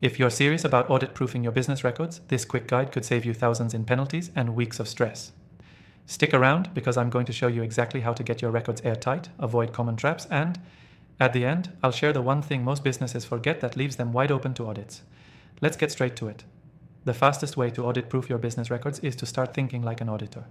If you're serious about audit-proofing your business records, this quick guide could save you thousands in penalties and weeks of stress. Stick around because I'm going to show you exactly how to get your records airtight, avoid common traps, and at the end, I'll share the one thing most businesses forget that leaves them wide open to audits. Let's get straight to it. The fastest way to audit-proof your business records is to start thinking like an auditor.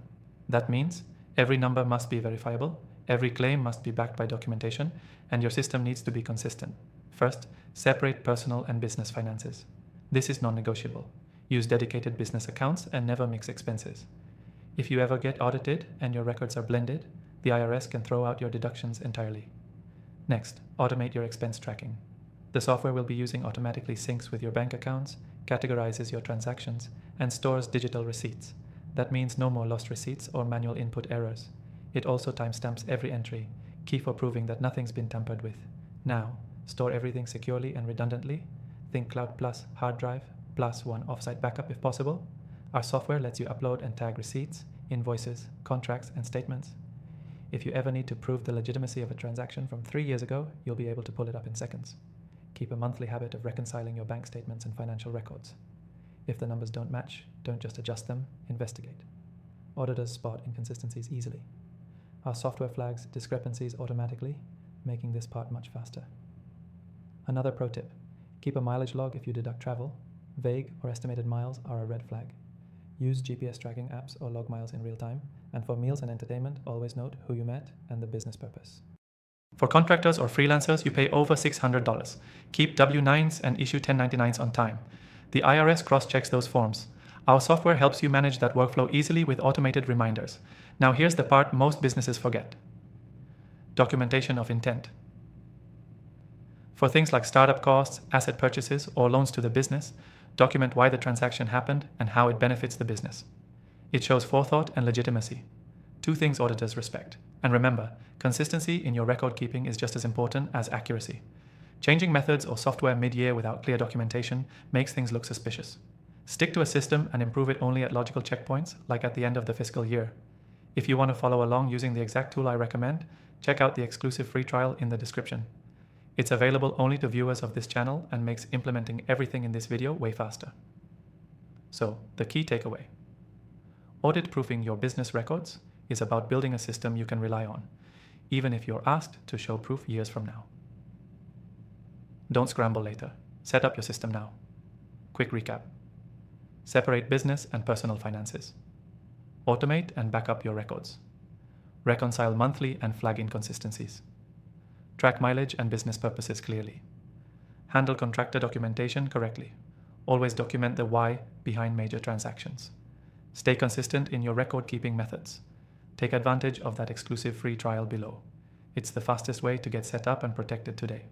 That means every number must be verifiable, every claim must be backed by documentation, and your system needs to be consistent. First, separate personal and business finances. This is non-negotiable. Use dedicated business accounts and never mix expenses. If you ever get audited and your records are blended, the IRS can throw out your deductions entirely. Next, automate your expense tracking. The software we'll be using automatically syncs with your bank accounts, categorizes your transactions, and stores digital receipts. That means no more lost receipts or manual input errors. It also timestamps every entry, key for proving that nothing's been tampered with. Now, store everything securely and redundantly. Think Cloud Plus hard drive, plus one offsite backup if possible. Our software lets you upload and tag receipts, invoices, contracts, and statements. If you ever need to prove the legitimacy of a transaction from 3 years ago, you'll be able to pull it up in seconds. Keep a monthly habit of reconciling your bank statements and financial records. If the numbers don't match, don't just adjust them, investigate. Auditors spot inconsistencies easily. Our software flags discrepancies automatically, making this part much faster. Another pro tip: keep a mileage log if you deduct travel. Vague or estimated miles are a red flag. Use GPS tracking apps or log miles in real time, and for meals and entertainment, always note who you met and the business purpose. For contractors or freelancers, you pay over $600. Keep W-9s and issue 1099s on time. The IRS cross-checks those forms. Our software helps you manage that workflow easily with automated reminders. Now here's the part most businesses forget: documentation of intent. For things like startup costs, asset purchases, or loans to the business, document why the transaction happened and how it benefits the business. It shows forethought and legitimacy, two things auditors respect. And remember, consistency in your record keeping is just as important as accuracy. Changing methods or software mid-year without clear documentation makes things look suspicious. Stick to a system and improve it only at logical checkpoints, like at the end of the fiscal year. If you want to follow along using the exact tool I recommend, check out the exclusive free trial in the description. It's available only to viewers of this channel and makes implementing everything in this video way faster. So, the key takeaway: audit-proofing your business records is about building a system you can rely on, even if you're asked to show proof years from now. Don't scramble later. Set up your system now. Quick recap: separate business and personal finances. Automate and back up your records. Reconcile monthly and flag inconsistencies. Track mileage and business purposes clearly. Handle contractor documentation correctly. Always document the why behind major transactions. Stay consistent in your record-keeping methods. Take advantage of that exclusive free trial below. It's the fastest way to get set up and protected today.